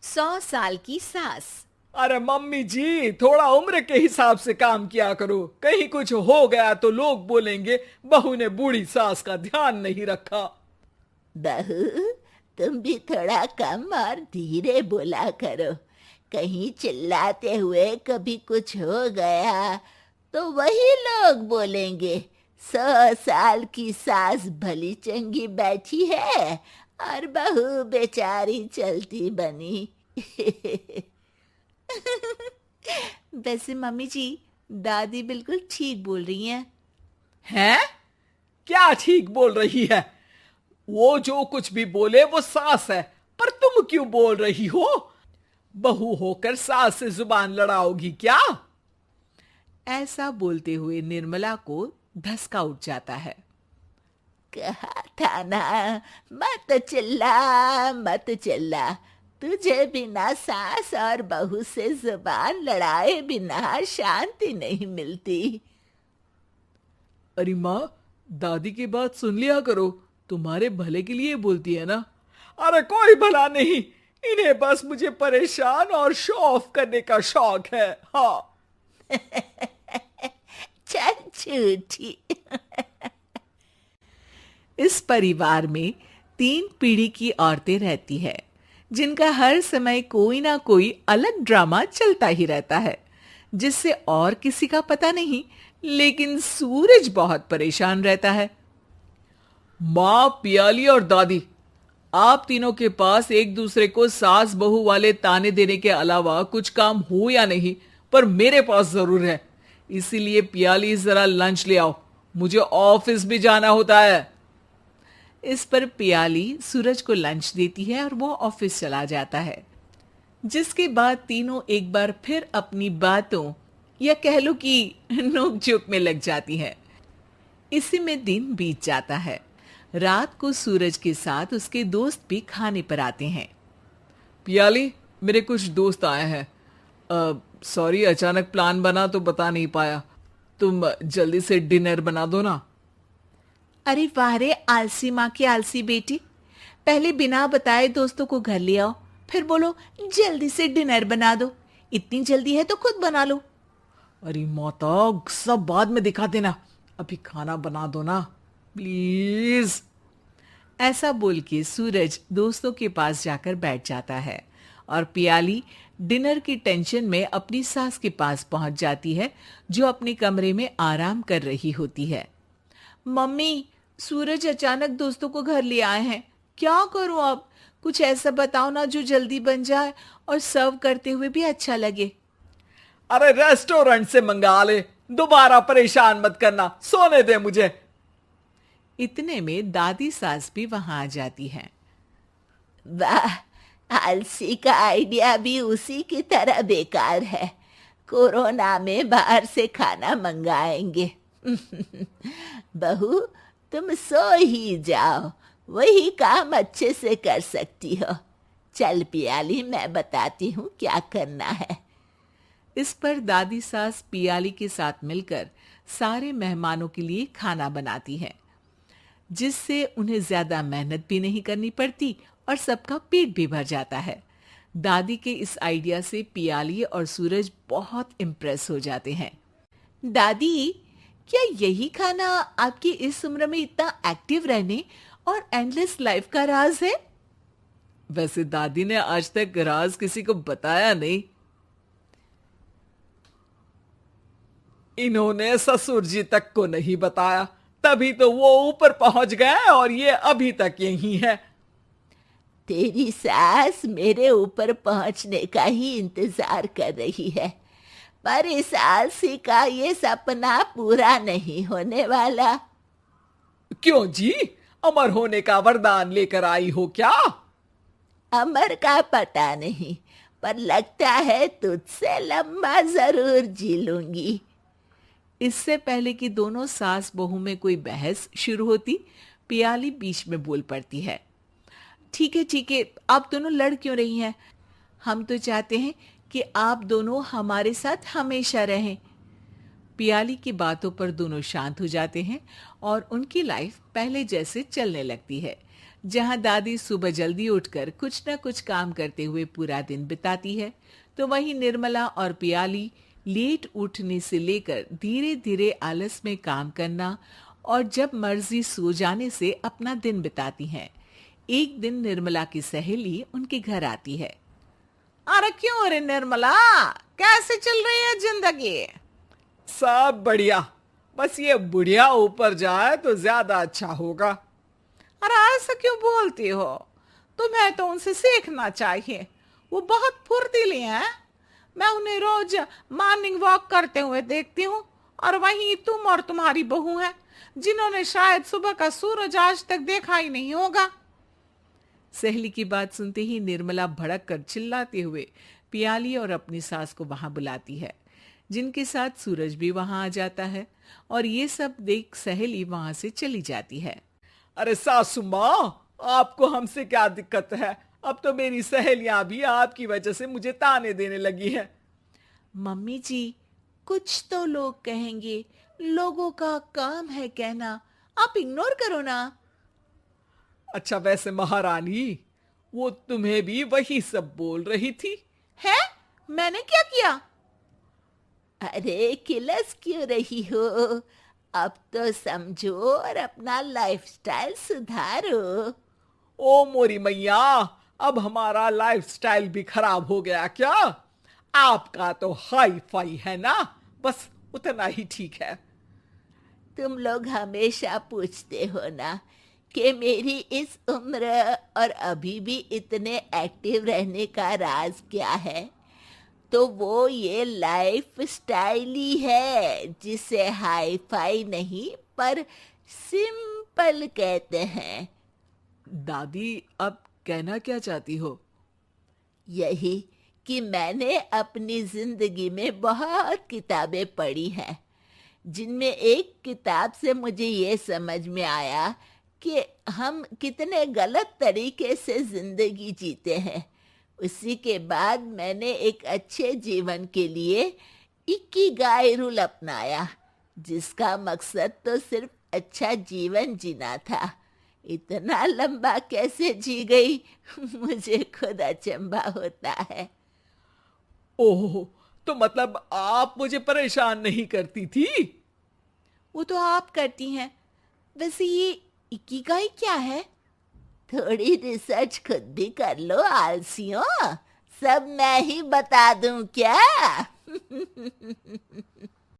100 साल की सास। अरे मम्मी जी, थोड़ा उम्र के हिसाब से काम किया करो। कहीं कुछ हो गया तो लोग बोलेंगे बहू ने बूढ़ी सास का ध्यान नहीं रखा। बहू, तुम भी थोड़ा कम और धीरे बोला करो। कहीं चिल्लाते हुए कभी कुछ हो गया तो वही लोग बोलेंगे 100 साल की सास भली चंगी बैठी है और बहू बेचारी चलती बनी। वैसे मम्मी जी, दादी बिल्कुल ठीक बोल रही हैं। हैं? क्या ठीक बोल रही है? वो जो कुछ भी बोले वो सास है, पर तुम क्यों बोल रही हो? बहू होकर सास से जुबान लड़ाओगी क्या? ऐसा बोलते हुए निर्मला को धसका उठ जाता है। कहा था ना, मत चिल्ला मत चिल्ला। तुझे बिना सास और बहू से जुबान लड़ाए बिना शांति नहीं मिलती। अरे माँ, दादी की बात सुन लिया करो, तुम्हारे भले के लिए बोलती है ना। अरे कोई भला नहीं, इन्हें बस मुझे परेशान और शो ऑफ करने का शौक है। हाँ। चल झूठी। इस परिवार में 3 पीढ़ी की औरतें रहती है, जिनका हर समय कोई ना कोई अलग ड्रामा चलता ही रहता है, जिससे और किसी का पता नहीं, लेकिन सूरज बहुत परेशान रहता है। माँ, पियाली और दादी, आप तीनों के पास एक दूसरे को सास बहू वाले ताने देने के अलावा कुछ काम हो या नहीं, पर मेरे पास जरूर है। इसीलिए पियाली जरा लंच ले आओ, मुझे ऑफिस भी जाना होता है। इस पर पियाली सूरज को लंच देती है और वो ऑफिस चला जाता है, जिसके बाद तीनों एक बार फिर अपनी बातों या कह लो कि नोक-झोंक में लग जाती हैं। इसी में दिन बीत जाता है। रात को सूरज के साथ उसके दोस्त भी खाने पर आते हैं। पियाली, मेरे कुछ दोस्त आए हैं। सॉरी, अचानक प्लान बना तो बता नहीं पाया। तुम जल्दी से डिनर बना दो ना। अरे वाह रे, आलसी माँ की आलसी बेटी। पहले बिना बताए दोस्तों को घर ले आओ, फिर बोलो जल्दी से डिनर बना दो। इतनी जल्दी है तो खुद बना लो। अरे माता, सब बाद में दिखा देना, अभी खाना बना दो ना प्लीज। ऐसा बोल के सूरज दोस्तों के पास जाकर बैठ जाता है और पियाली डिनर की टेंशन में अपनी सास के पास पहुंच जाती है, जो अपने कमरे में आराम कर रही होती है। मम्मी, सूरज अचानक दोस्तों को घर ले आए हैं, क्या करूं अब? कुछ ऐसा बताओ ना जो जल्दी बन जाए और सर्व करते हुए भी अच्छा लगे। अरे रेस्टोरेंट से मंगा ले, दोबारा परेशान मत करना, सोने दे मुझे। इतने में दादी सास भी वहां आ जाती हैं। वाह, आलसी का आइडिया भी उसी की तरह बेकार है। कोरोना में बाहर से खाना मंगाएंगे। बहू, तुम सो ही जाओ, वही काम अच्छे से कर सकती हो। चल पियाली, मैं बताती हूँ क्या करना है। इस पर दादी सास पियाली के साथ मिलकर सारे मेहमानों के लिए खाना बनाती है, जिससे उन्हें ज्यादा मेहनत भी नहीं करनी पड़ती और सबका पेट भी भर जाता है। दादी के इस आइडिया से पियाली और सूरज बहुत इम्प्रेस हो जाते हैं। दादी, क्या यही खाना आपकी इस उम्र में इतना एक्टिव रहने और एंडलेस लाइफ का राज है? वैसे दादी ने आज तक राज किसी को बताया नहीं। इन्होंने ससुर जी तक को नहीं बताया, तभी तो वो ऊपर पहुंच गए और ये अभी तक यही है। तेरी सास मेरे ऊपर पहुंचने का ही इंतजार कर रही है, पर इस आलसी का ये सपना पूरा नहीं होने वाला। क्यों जी, अमर होने का वरदान लेकर आई हो क्या? अमर का पता नहीं, पर लगता है तुझसे लंबा जरूर जी लूंगी। इससे पहले कि दोनों सास बहू में कोई बहस शुरू होती, पियाली बीच में बोल पड़ती है। ठीक है, आप दोनों लड़ क्यों रही हैं? हम तो चाहते हैं कि आप दोनों हमारे साथ हमेशा रहें। पियाली की बातों पर दोनों शांत हो जाते हैं और उनकी लाइफ पहले जैसे चलने लगती है, जहां दादी सुबह जल्दी उठकर कुछ न कुछ काम करते हुए पूरा दिन बिताती है, तो वहीं निर्मला और पियाली लेट उठने से लेकर धीरे धीरे आलस में काम करना और जब मर्जी सो जाने से अपना दिन बिताती हैं। एक दिन निर्मला की सहेली उनके घर आती है। अरे क्यों रे निर्मला, कैसे चल रही है जिंदगी? सब बढ़िया, बस ये बुढ़िया ऊपर जाए तो ज्यादा अच्छा होगा। अरे ऐसा क्यों बोलती हो? तुम्हें तो उनसे सीखना चाहिए, वो बहुत फुर्तीली हैं। मैं उन्हें रोज मॉर्निंग वॉक करते हुए देखती हूँ, और वहीं तुम और तुम्हारी बहू हैं जिन्होंने शायद सुबह का सूरज आज तक देखा ही नहीं होगा। सहेली की बात सुनते ही निर्मला भड़क कर चिल्लाते हुए पियाली और अपनी सास को वहां बुलाती है, जिनके साथ सूरज भी वहां आ जाता है, और ये सब देख सहेली वहां से चली जाती है। अरे सासू माँ, आपको हमसे क्या दिक्कत है? अब तो मेरी सहेलियां भी आपकी वजह से मुझे ताने देने लगी है। मम्मी जी, कुछ तो लोग कहेंगे, लोगों का काम है कहना, आप इग्नोर करो ना। अच्छा, वैसे महारानी, वो तुम्हें भी वही सब बोल रही थी? है? मैंने क्या किया? अरे किलस क्यों रही हो? अब तो समझो और अपना लाइफस्टाइल सुधारो। ओ मोरी मैया, अब हमारा लाइफस्टाइल भी खराब हो गया क्या? आपका तो हाई फाई है ना, बस उतना ही ठीक है। तुम लोग हमेशा पूछते हो ना कि मेरी इस उम्र और अभी भी इतने एक्टिव रहने का राज क्या है, तो वो ये लाइफ स्टाइल ही है, जिसे हाई फाई नहीं पर सिंपल कहते हैं। दादी, अब कहना क्या चाहती हो? यही कि मैंने अपनी जिंदगी में बहुत किताबें पढ़ी हैं, जिनमें एक किताब से मुझे ये समझ में आया कि हम कितने गलत तरीके से जिंदगी जीते हैं। उसी के बाद मैंने एक अच्छे जीवन के लिए इकिगाई रूल अपनाया, जिसका मकसद तो सिर्फ अच्छा जीवन जीना था। इतना लंबा कैसे जी गई मुझे खुद अचंभा होता है। ओह, तो मतलब आप मुझे परेशान नहीं करती थी? वो तो आप करती हैं। वैसे ये इकिगाई क्या है? थोड़ी रिसर्च खुद भी कर लो आलसियों, सब मैं ही बता दूं क्या?